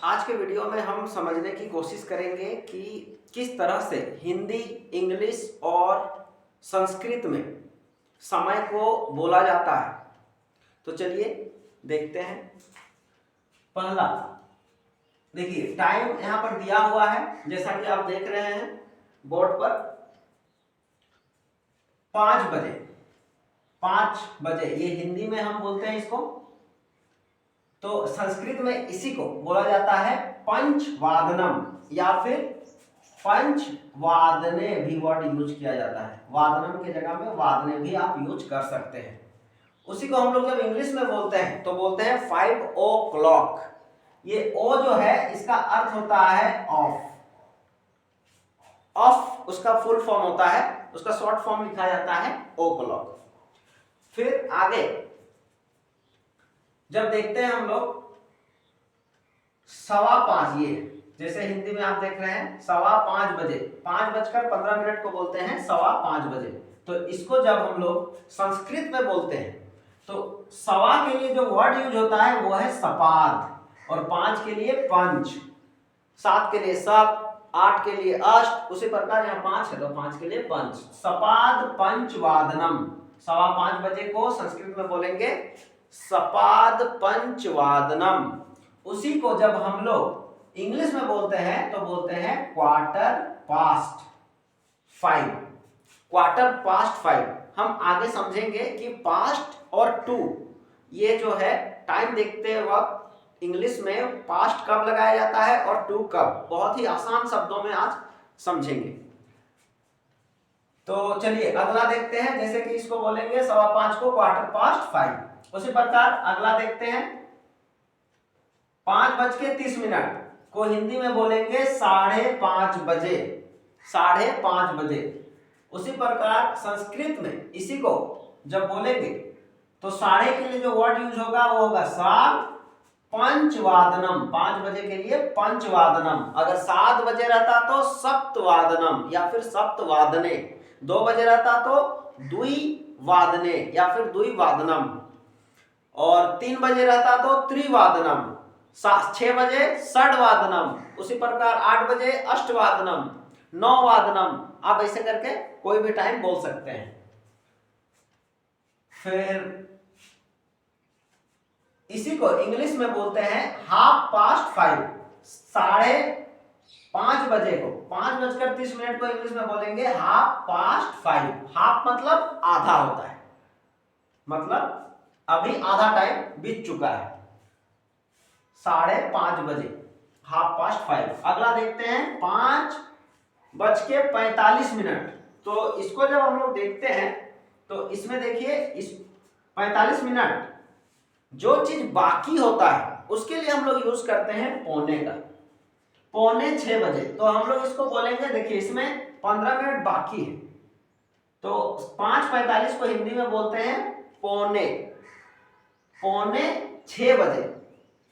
आज के वीडियो में हम समझने की कोशिश करेंगे कि किस तरह से हिंदी, इंग्लिश और संस्कृत में समय को बोला जाता है। तो चलिए देखते हैं। पहला देखिए, टाइम यहाँ पर दिया हुआ है, जैसा कि आप देख रहे हैं बोर्ड पर 5 बजे। 5 बजे ये हिंदी में हम बोलते हैं इसको, तो संस्कृत में इसी को बोला जाता है पंचवादनम या फिर पंचवादने भी वर्ड यूज किया जाता है। वादनम की जगह में वादने भी आप यूज कर सकते हैं। उसी को हम लोग जब इंग्लिश में बोलते हैं तो बोलते हैं 5 o'clock। ये ओ जो है इसका अर्थ होता है ऑफ। ऑफ उसका फुल फॉर्म होता है, उसका शॉर्ट फॉर्म लिखा जाता है ओ क्लॉक। फिर आगे जब देखते हैं हम लोग 5:15, ये जैसे हिंदी में आप देख रहे हैं 5:15 बजे, 5:15 को बोलते हैं 5:15 बजे। तो इसको जब हम लोग संस्कृत में बोलते हैं तो सवा के लिए जो वर्ड यूज होता है वो है सपाद, और 5 के लिए पंच, 7 के लिए सप, 8 के लिए अष्ट। उसी प्रकार यहाँ 5 है तो 5 के लिए पंच। सपाद पंचवादनम, 5:15 बजे को संस्कृत में बोलेंगे सपाद पंचवादनम। उसी को जब हम लोग इंग्लिश में बोलते हैं तो बोलते हैं क्वार्टर पास्ट 5। हम आगे समझेंगे कि पास्ट और टू, ये जो है टाइम देखते वक्त इंग्लिश में पास्ट कब लगाया जाता है और टू कब, बहुत ही आसान शब्दों में आज समझेंगे। तो चलिए अगला देखते हैं। जैसे कि इसको बोलेंगे 5:15 को क्वार्टर पास्ट 5। उसी प्रकार अगला देखते हैं 5:30 को हिंदी में बोलेंगे 5:30 बजे, 5:30 बजे। उसी प्रकार संस्कृत में इसी को जब बोलेंगे तो साढ़े के लिए जो वर्ड यूज होगा वो होगा सात पंचवादनम, 5 बजे के लिए पंचवादनम। अगर 7 बजे रहता तो सप्तवादनम या फिर सप्तवादने, 2 बजे रहता तो द्विवादने या फिर द्विवादनम, और 3 बजे रहता तो त्रिवादनम, 6 बजे षड्वादनम, उसी प्रकार 8 बजे अष्टवादनम, 9 वादनम। आप ऐसे करके कोई भी टाइम बोल सकते हैं। फिर इसी को इंग्लिश में बोलते हैं 5:30, 5:30 बजे को, 5:30 को इंग्लिश में बोलेंगे 5:30। हाफ मतलब आधा होता है, मतलब अभी आधा टाइम बीत चुका है, 5:30 बजे 5:30। अगला देखते हैं 5:45। तो इसको जब हम लोग देखते हैं तो इसमें देखिए इस 45 मिनट जो चीज बाकी होता है उसके लिए हम लोग यूज करते हैं पौने का। 5:45 बजे तो हम लोग इसको बोलेंगे, देखिए इसमें 15 मिनट बाकी है तो 5:45 को हिंदी में बोलते हैं 5:45 बजे।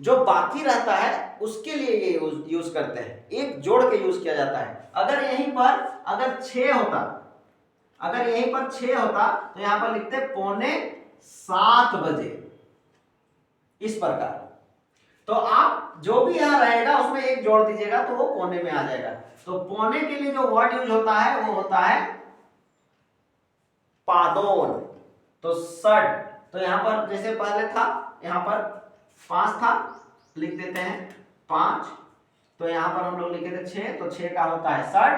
जो बाकी रहता है उसके लिए ये यूज करते हैं, एक जोड़ के यूज किया जाता है। अगर यहीं पर अगर 6 होता, अगर यहीं पर 6 होता तो यहां पर लिखते 6:45 बजे, इस प्रकार। तो आप जो भी यहां रहेगा उसमें एक जोड़ दीजिएगा तो वो पौने में आ जाएगा। तो पौने के लिए जो वर्ड यूज होता है वो होता है पादोन। तो सड, तो यहां पर जैसे पहले था यहां पर 5 था, लिख देते हैं 5, तो यहां पर हम लोग लिखे थे 6, तो 6 का होता है सड।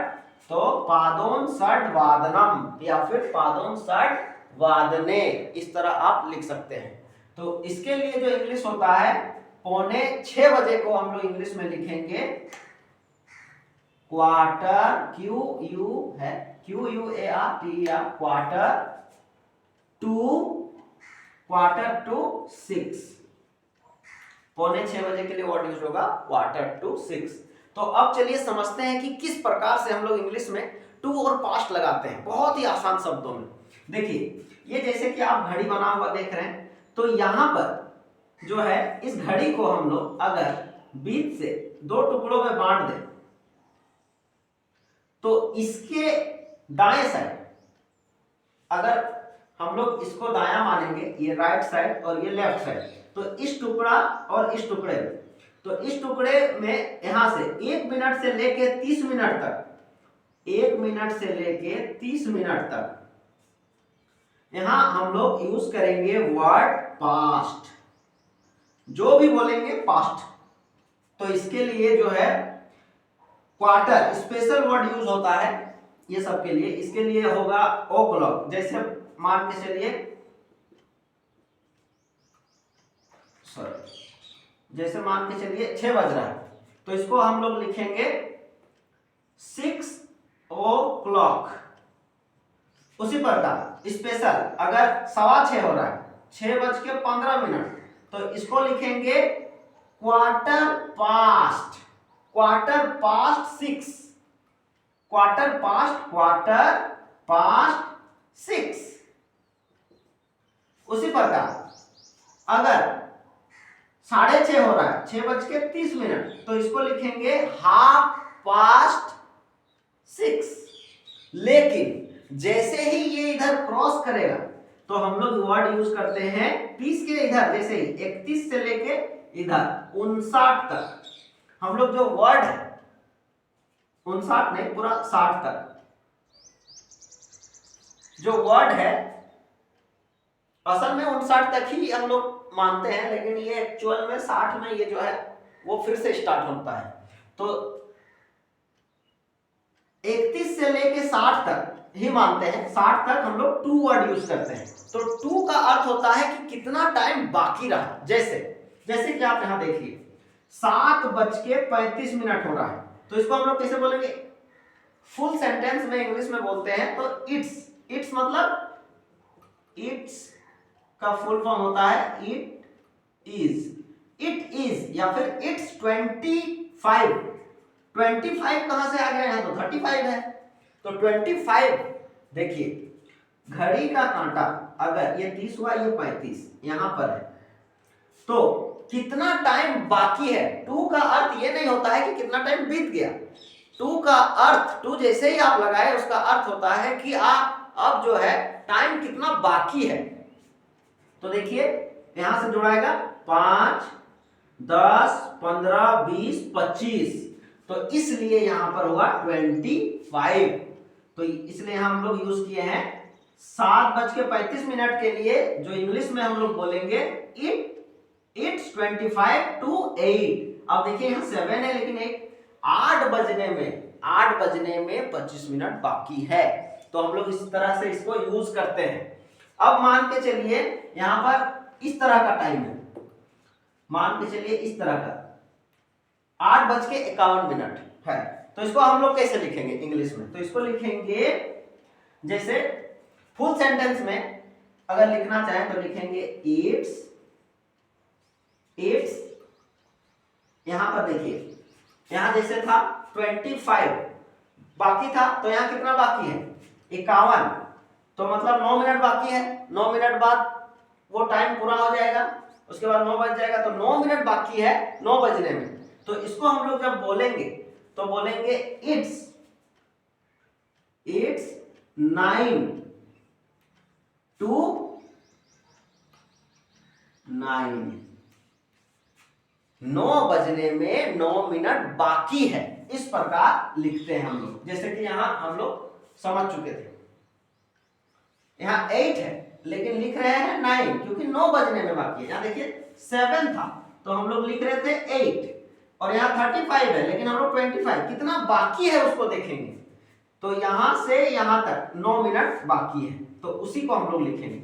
तो पादोन सड वादनम या फिर पादोन सड वादने, इस तरह आप लिख सकते हैं। तो इसके लिए जो इंग्लिश होता है 5:45 बजे को हम लोग इंग्लिश में लिखेंगे क्वार्टर, क्वार्टर टू 6। 5:45 बजे के लिए वर्ड यूज होगा क्वार्टर टू 6। तो अब चलिए समझते हैं कि किस प्रकार से हम लोग इंग्लिश में टू और पास्ट लगाते हैं, बहुत ही आसान शब्दों में। देखिए ये जैसे कि आप घड़ी बना हुआ देख रहे हैं, तो यहां पर जो है इस घड़ी को हम लोग अगर बीच से 2 टुकड़ों में बांट दें तो इसके दाएं साइड, अगर हम लोग इसको दायां मानेंगे, ये राइट साइड और ये लेफ्ट साइड, तो इस टुकड़ा और इस टुकड़े में तो इस टुकड़े में यहां से 1 मिनट से लेके 30 मिनट तक, 1 मिनट से लेके 30 मिनट तक यहां हम लोग यूज करेंगे वर्ड पास्ट। जो भी बोलेंगे पास्ट। तो इसके लिए जो है क्वार्टर स्पेशल वर्ड यूज होता है ये सब के लिए। इसके लिए होगा ओ क्लॉक। जैसे मान के चलिए, जैसे मान के चलिए 6 बज रहा है, तो इसको हम लोग लिखेंगे 6 o'clock। उसी प्रकार स्पेशल अगर 6:15 हो रहा है, 6:15, तो इसको लिखेंगे quarter past, quarter past 6, quarter past 6। उसी प्रकार अगर 6:30 हो रहा है, 6:30, तो इसको लिखेंगे 6:30। लेकिन जैसे ही ये इधर क्रॉस करेगा तो हम लोग वर्ड यूज करते हैं 30 के इधर, जैसे ही 31 से लेके इधर 59 तक हम लोग जो वर्ड है, 59 नहीं पूरा 60 तक जो वर्ड है, असल में 59 तक ही हम लोग मानते हैं, लेकिन ये एक्चुअल में 60 में ये जो है वो फिर से स्टार्ट होता है। तो 31 से लेके 60 तक ही मानते हैं, 60 तक हम लोग टू वर्ड यूज करते हैं। तो टू का अर्थ होता है कि कितना टाइम बाकी रहा। जैसे कि आप यहां देखिए 7:35 हो रहा है, तो इसको हम लोग कैसे बोलेंगे? फुल सेंटेंस में इंग्लिश में बोलते हैं तो इट्स मतलब इट्स का फुल फॉर्म होता है इट इज या फिर इट्स 25। 25 कहां से आ गया? है तो 35 है, तो 25। देखिए घड़ी का कांटा अगर ये 30 हुआ, ये 35 यहां पर है, तो कितना टाइम बाकी है। टू का अर्थ ये नहीं होता है कि कितना टाइम बीत गया। टू का अर्थ, टू जैसे ही आप लगाए उसका अर्थ होता है कि आप अब जो है टाइम कितना बाकी है। तो देखिए यहां से जुड़ाएगा 5, 10, 15, 20, 25, तो इसलिए यहां पर होगा 25। तो इसलिए हम लोग यूज किए हैं 7:35 के लिए, जो इंग्लिश में हम लोग बोलेंगे इट्स 25 to 8। अब देखिए यहाँ 7 है, लेकिन 8 बजने में 25 मिनट बाकी है। तो हम लोग इस तरह से इसको यूज करते हैं। अब मान के चलिए यहां पर इस तरह का टाइम है, मान के चलिए इस तरह का 8:51 है, तो इसको हम लोग कैसे लिखेंगे इंग्लिश में? तो इसको लिखेंगे, जैसे फुल सेंटेंस में अगर लिखना चाहें तो लिखेंगे इट्स। यहां पर देखिए, यहां जैसे था 25 बाकी था, तो यहां कितना बाकी है? 51, तो मतलब 9 मिनट बाकी है। 9 मिनट बाद वो टाइम पूरा हो जाएगा, उसके बाद 9 बज जाएगा, तो 9 मिनट बाकी है 9 बजने में। तो इसको हम लोग जब बोलेंगे तो बोलेंगे इट्स 9 to 9, 9 बजने में 9 मिनट बाकी है। इस प्रकार लिखते हैं हम लोग, जैसे कि यहां हम लोग समझ चुके थे। यहां 8 है लेकिन लिख रहे हैं 9, क्योंकि 9 बजने में बाकी है। यहां देखिए 7 था तो हम लोग लिख रहे थे 8, और यहाँ 35 है लेकिन हम लोग 25, कितना बाकी है उसको देखेंगे। तो यहां से यहां तक 9 मिनट बाकी है, तो उसी को हम लोग लिखेंगे।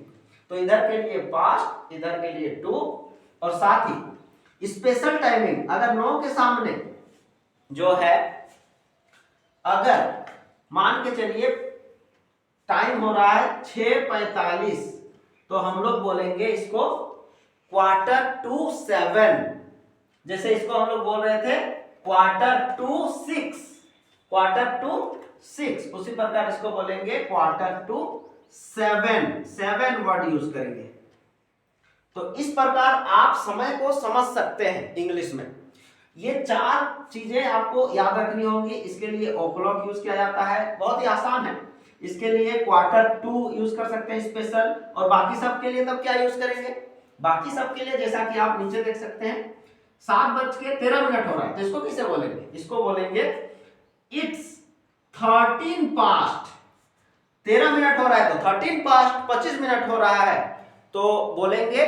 तो इधर के लिए पास्ट, इधर के लिए टू, और साथ ही स्पेशल टाइमिंग अगर 9 के सामने जो है, अगर मान के चलिए टाइम हो रहा है 6:45, तो हम लोग बोलेंगे इसको 7:15। जैसे इसको हम लोग बोल रहे थे 6:45, 6:45, उसी प्रकार इसको बोलेंगे 7:45, 7 वर्ड यूज करेंगे। तो इस प्रकार आप समय को समझ सकते हैं इंग्लिश में। ये 4 चीजें आपको याद रखनी होंगी। इसके लिए ओ क्लॉक यूज किया जाता है, बहुत ही आसान है। इसके लिए 2 यूज कर सकते हैं स्पेशल, और बाकी सब के लिए तब क्या यूज करेंगे? बाकी सब के लिए जैसा कि आप नीचे देख सकते हैं 7:13 हो रहा है, तो इसको किसे बोलेंगे? इसको बोलेंगे इट्स 13 पास्ट। 13 हो रहा है तो 13 पास्ट 25 हो रहा है, तो बोलेंगे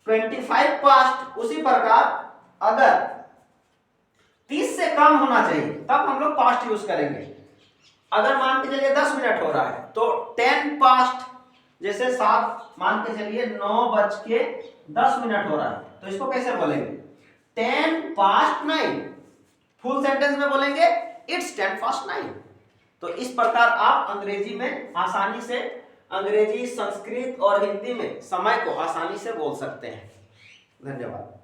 25 पास्ट। उसी प्रकार अगर 30 से कम होना चाहिए तब हम लोग पास्ट यूज करेंगे। अगर मान के चलिए 10 मिनट हो रहा है तो 10 पास्ट, जैसे 7 मान के चलिए 9:10 हो रहा है, तो इसको कैसे बोलेंगे? 10 पास्ट 9। फुल सेंटेंस में बोलेंगे इट्स 10 पास्ट 9। तो इस प्रकार आप अंग्रेजी में आसानी से, अंग्रेजी, संस्कृत और हिंदी में समय को आसानी से बोल सकते हैं। धन्यवाद।